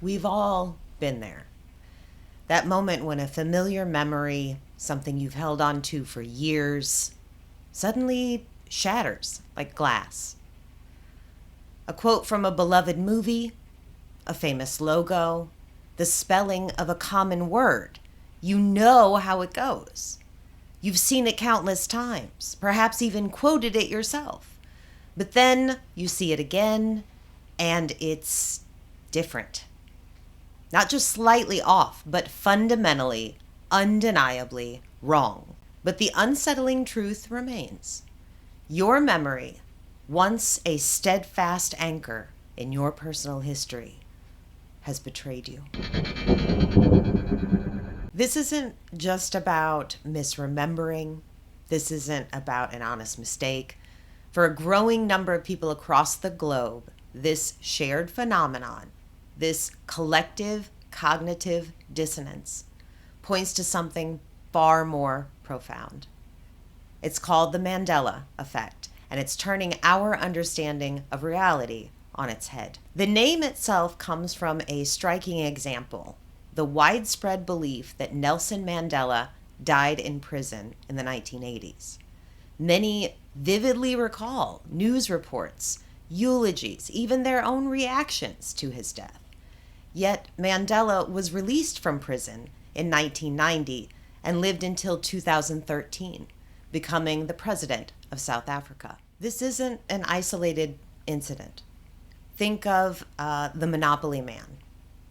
We've all been there. That moment when a familiar memory, something you've held on to for years, suddenly shatters like glass. A quote from a beloved movie, a famous logo, the spelling of a common word. You know how it goes. You've seen it countless times, perhaps even quoted it yourself. But then you see it again, and it's different. Not just slightly off, but fundamentally, undeniably wrong. But the unsettling truth remains. Your memory, once a steadfast anchor in your personal history, has betrayed you. This isn't just about misremembering. This isn't about an honest mistake. For a growing number of people across the globe, this shared phenomenon, this collective cognitive dissonance, points to something far more profound. It's called the Mandela Effect, and it's turning our understanding of reality on its head. The name itself comes from a striking example, the widespread belief that Nelson Mandela died in prison in the 1980s. Many vividly recall news reports, eulogies, even their own reactions to his death. Yet Mandela was released from prison in 1990 and lived until 2013, becoming the president of South Africa. This isn't an isolated incident. Think of the Monopoly Man.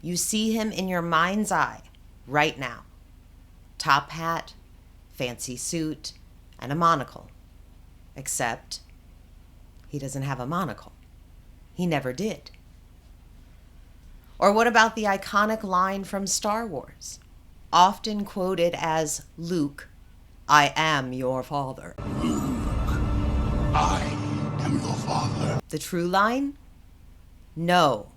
You see him in your mind's eye right now. Top hat, fancy suit, and a monocle. Except he doesn't have a monocle. He never did. Or what about the iconic line from Star Wars, often quoted as Luke, "I am your father." Luke, I am your father. The true line? No,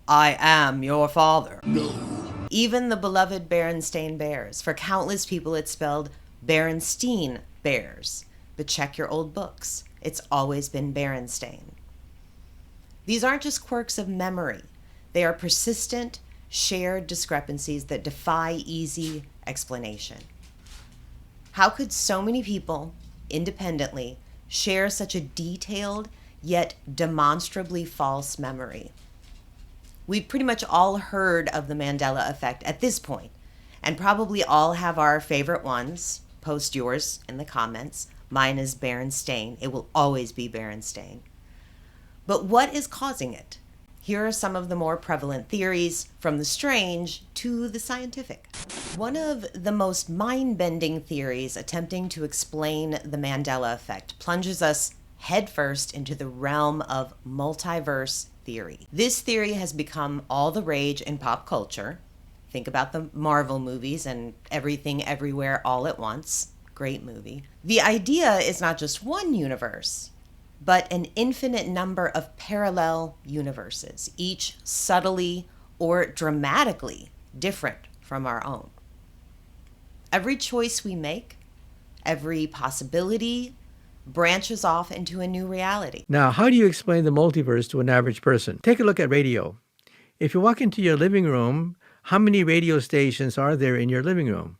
I am your father. No. Even the beloved Berenstein Bears. For countless people, it's spelled Berenstein Bears. But check your old books. It's always been Berenstein. These aren't just quirks of memory. They are persistent, shared discrepancies that defy easy explanation. How could so many people, independently, share such a detailed yet demonstrably false memory? We've pretty much all heard of the Mandela Effect at this point, and probably all have our favorite ones. Post yours in the comments. Mine is Berenstain. It will always be Berenstain. But what is causing it? Here are some of the more prevalent theories, from the strange to the scientific. One of the most mind-bending theories attempting to explain the Mandela Effect plunges us headfirst into the realm of multiverse theory. This theory has become all the rage in pop culture. Think about the Marvel movies and Everything Everywhere All at Once. Great movie. The idea is not just one universe, but an infinite number of parallel universes, each subtly or dramatically different from our own. Every choice we make, every possibility, branches off into a new reality. Now, how do you explain the multiverse to an average person? Take a look at radio. If you walk into your living room, how many radio stations are there in your living room?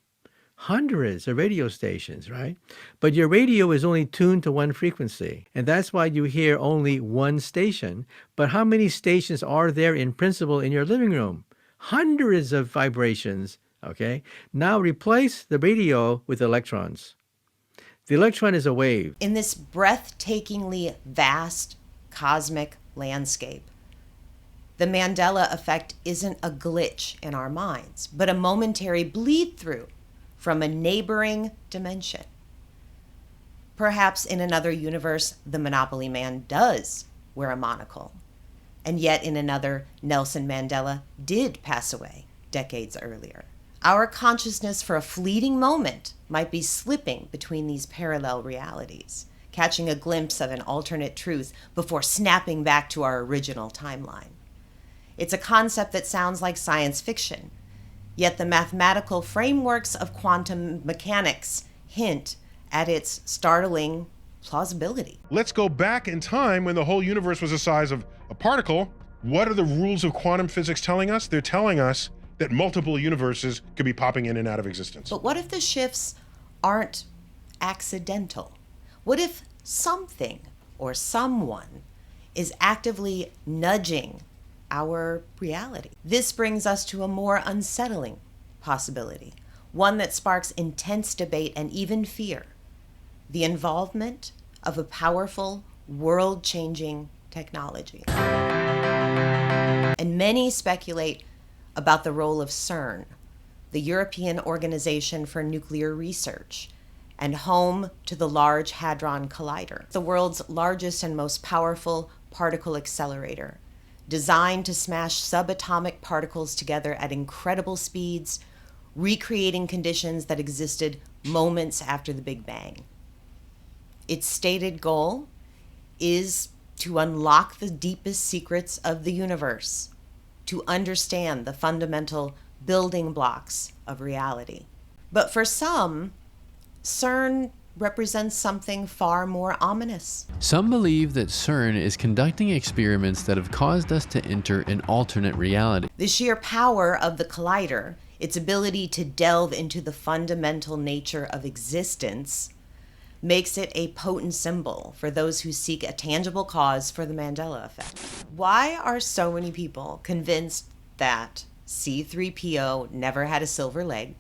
Hundreds of radio stations, right? But your radio is only tuned to one frequency, and that's why you hear only one station. But how many stations are there in principle in your living room? Hundreds of vibrations, okay? Now replace the radio with electrons. The electron is a wave. In this breathtakingly vast cosmic landscape, the Mandela Effect isn't a glitch in our minds, but a momentary bleed-through from a neighboring dimension. Perhaps in another universe, the Monopoly Man does wear a monocle, and yet in another, Nelson Mandela did pass away decades earlier. Our consciousness for a fleeting moment might be slipping between these parallel realities, catching a glimpse of an alternate truth before snapping back to our original timeline. It's a concept that sounds like science fiction, yet the mathematical frameworks of quantum mechanics hint at its startling plausibility. Let's go back in time when the whole universe was the size of a particle What are the rules of quantum physics telling us? They're telling us that multiple universes could be popping in and out of existence. But what if the shifts aren't accidental? What if something or someone is actively nudging our reality? This brings us to a more unsettling possibility, one that sparks intense debate and even fear: the involvement of a powerful, world-changing technology. And many speculate about the role of CERN, the European Organization for Nuclear Research, and home to the Large Hadron Collider, the world's largest and most powerful particle accelerator, designed to smash subatomic particles together at incredible speeds, recreating conditions that existed moments after the Big Bang. Its stated goal is to unlock the deepest secrets of the universe, to understand the fundamental building blocks of reality. But for some, CERN represents something far more ominous. Some believe that CERN is conducting experiments that have caused us to enter an alternate reality. The sheer power of the collider, its ability to delve into the fundamental nature of existence, makes it a potent symbol for those who seek a tangible cause for the Mandela Effect. Why are so many people convinced that C-3PO never had a silver leg,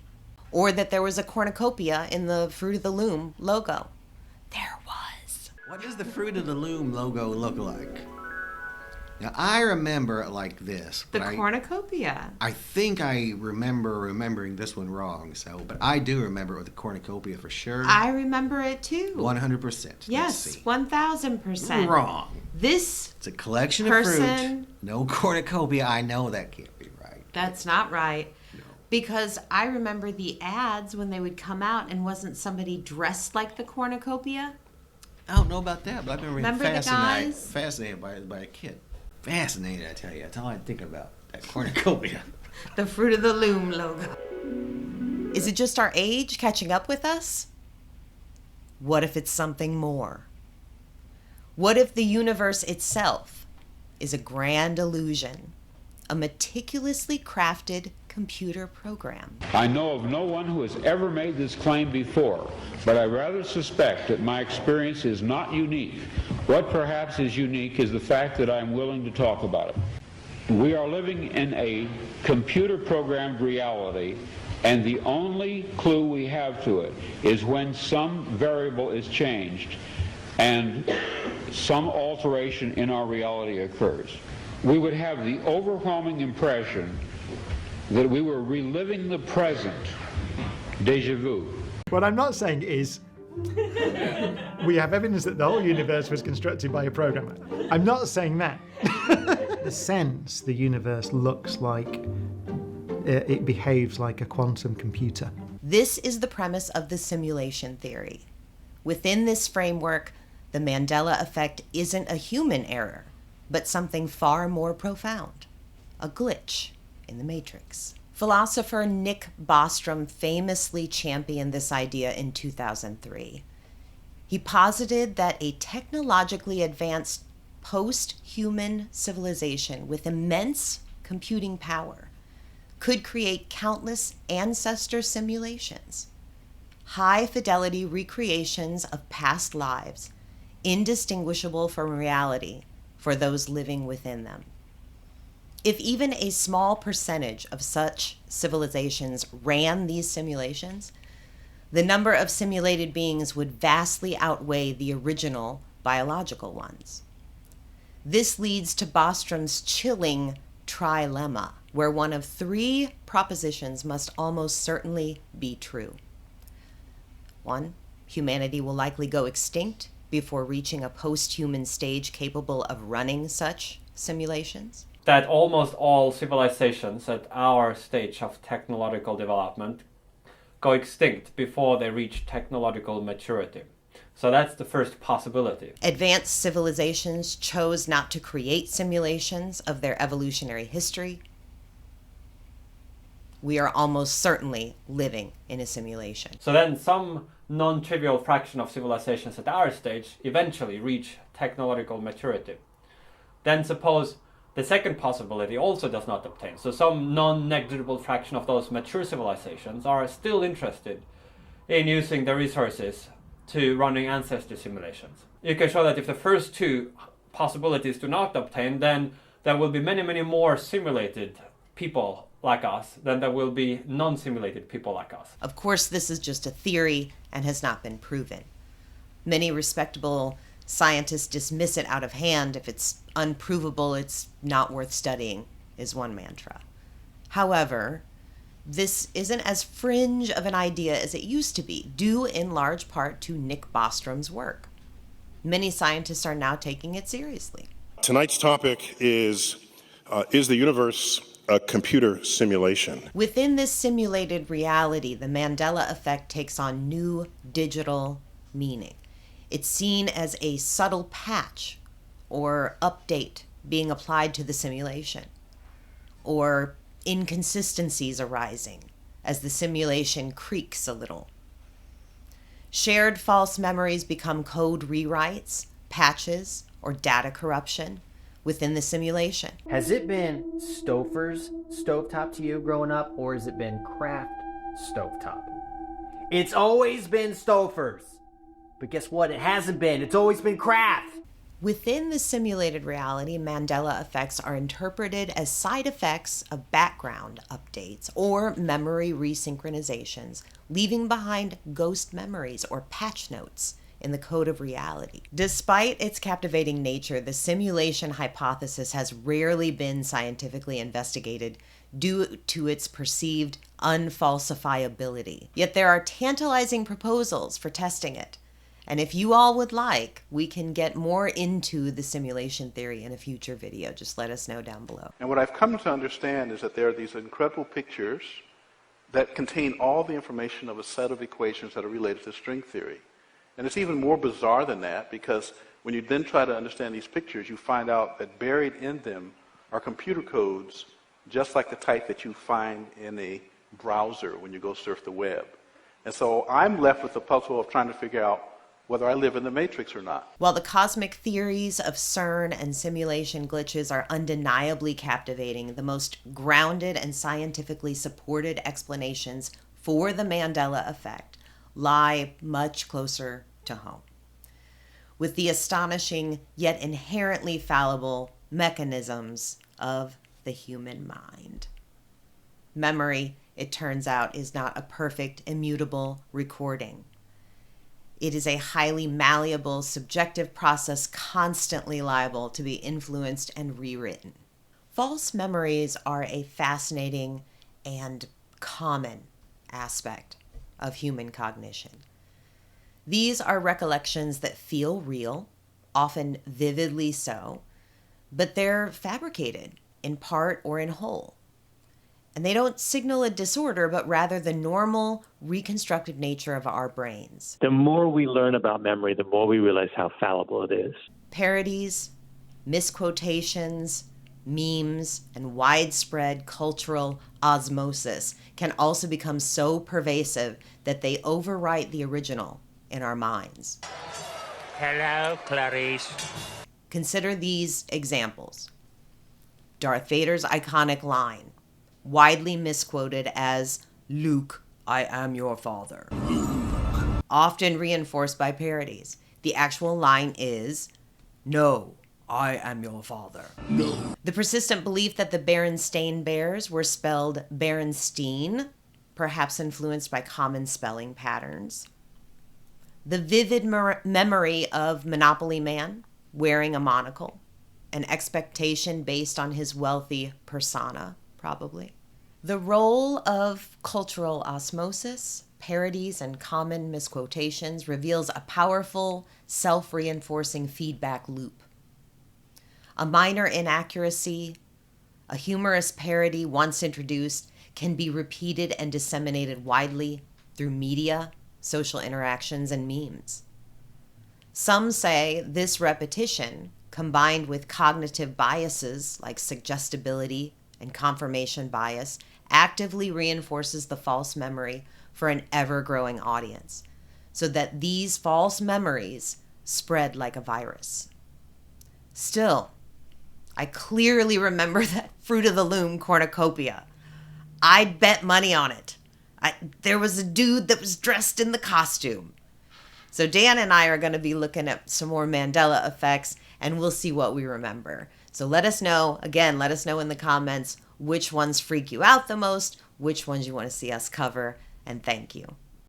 or that there was a cornucopia in the Fruit of the Loom logo? There was. What does the Fruit of the Loom logo look like? Now, I remember it like this. The but cornucopia. I think I remember remembering this one wrong, but I do remember it with the cornucopia for sure. I remember it too. 100%. Yes, 1,000%. Wrong. This It's a collection of person, fruit. No cornucopia. I know that can't be right. That's not right. No. Because I remember the ads when they would come out, and wasn't somebody dressed like the cornucopia? I don't know about that, but I've been really Remember the guys? fascinated by a kid. Fascinated, I tell you. That's all I think about, that cornucopia. The Fruit of the Loom logo. Is it just our age catching up with us? What if it's something more? What if the universe itself is a grand illusion, a meticulously crafted computer program? I know of no one who has ever made this claim before, but I rather suspect that my experience is not unique. What perhaps is unique is the fact that I'm willing to talk about it. We are living in a computer-programmed reality, and the only clue we have to it is when some variable is changed and some alteration in our reality occurs. We would have the overwhelming impression that we were reliving the present. Deja vu. What I'm not saying is we have evidence that the whole universe was constructed by a programmer. I'm not saying that. The sense the universe looks like it behaves like a quantum computer. This is the premise of the simulation theory. Within this framework, the Mandela Effect isn't a human error, but something far more profound, a glitch in the Matrix. Philosopher Nick Bostrom famously championed this idea in 2003. He posited that a technologically advanced post-human civilization with immense computing power could create countless ancestor simulations, high-fidelity recreations of past lives, indistinguishable from reality for those living within them. If even a small percentage of such civilizations ran these simulations, the number of simulated beings would vastly outweigh the original biological ones. This leads to Bostrom's chilling trilemma, where one of three propositions must almost certainly be true. 1, humanity will likely go extinct before reaching a post-human stage capable of running such simulations. That almost all civilizations at our stage of technological development go extinct before they reach technological maturity. So that's the first possibility. Advanced civilizations chose not to create simulations of their evolutionary history. We are almost certainly living in a simulation. So then some non-trivial fraction of civilizations at our stage eventually reach technological maturity. Then suppose the second possibility also does not obtain. So some non-negligible fraction of those mature civilizations are still interested in using the resources to running ancestor simulations. You can show that if the first two possibilities do not obtain, then there will be many, many more simulated people like us than there will be non-simulated people like us. Of course, this is just a theory and has not been proven. Many respectable scientists dismiss it out of hand. If it's unprovable, it's not worth studying, is one mantra. However, this isn't as fringe of an idea as it used to be, due in large part to Nick Bostrom's work. Many scientists are now taking it seriously. Tonight's topic is the universe a computer simulation? Within this simulated reality, the Mandela Effect takes on new digital meaning. It's seen as a subtle patch or update being applied to the simulation, or inconsistencies arising as the simulation creaks a little. Shared false memories become code rewrites, patches, or data corruption within the simulation. Has it been Stouffer's stovetop to you growing up, or has it been Kraft stovetop? It's always been Stouffer's. But guess what? It hasn't been. It's always been Kraft. Within the simulated reality, Mandela effects are interpreted as side effects of background updates or memory resynchronizations, leaving behind ghost memories or patch notes in the code of reality. Despite its captivating nature, the simulation hypothesis has rarely been scientifically investigated due to its perceived unfalsifiability. Yet there are tantalizing proposals for testing it. And if you all would like, we can get more into the simulation theory in a future video. Just let us know down below. And what I've come to understand is that there are these incredible pictures that contain all the information of a set of equations that are related to string theory. And it's even more bizarre than that, because when you then try to understand these pictures, you find out that buried in them are computer codes just like the type that you find in a browser when you go surf the web. And so I'm left with the puzzle of trying to figure out whether I live in the matrix or not. While the cosmic theories of CERN and simulation glitches are undeniably captivating, the most grounded and scientifically supported explanations for the Mandela effect lie much closer to home, with the astonishing yet inherently fallible mechanisms of the human mind. Memory, it turns out, is not a perfect, immutable recording. It is a highly malleable, subjective process constantly liable to be influenced and rewritten. False memories are a fascinating and common aspect of human cognition. These are recollections that feel real, often vividly so, but they're fabricated in part or in whole. And they don't signal a disorder, but rather the normal, reconstructed nature of our brains. The more we learn about memory, the more we realize how fallible it is. Parodies, misquotations, memes, and widespread cultural osmosis can also become so pervasive that they overwrite the original in our minds. Hello, Clarice. Consider these examples. Darth Vader's iconic line, widely misquoted as, "Luke, I am your father." Often reinforced by parodies. The actual line is, "No, I am your father." No. The persistent belief that the Berenstein Bears were spelled Berenstein, perhaps influenced by common spelling patterns. The vivid memory of Monopoly Man wearing a monocle, an expectation based on his wealthy persona, probably. The role of cultural osmosis, parodies, and common misquotations reveals a powerful, self-reinforcing feedback loop. A minor inaccuracy, a humorous parody once introduced, can be repeated and disseminated widely through media, social interactions, and memes. Some say this repetition, combined with cognitive biases like suggestibility and confirmation bias, actively reinforces the false memory for an ever-growing audience, so that these false memories spread like a virus. Still, I clearly remember that Fruit of the Loom cornucopia. I bet money on it. There was a dude that was dressed in the costume. So Dan and I are going to be looking at some more Mandela effects, and we'll see what we remember. So let us know, again, let us know in the comments which ones freak you out the most, which ones you want to see us cover, and thank you.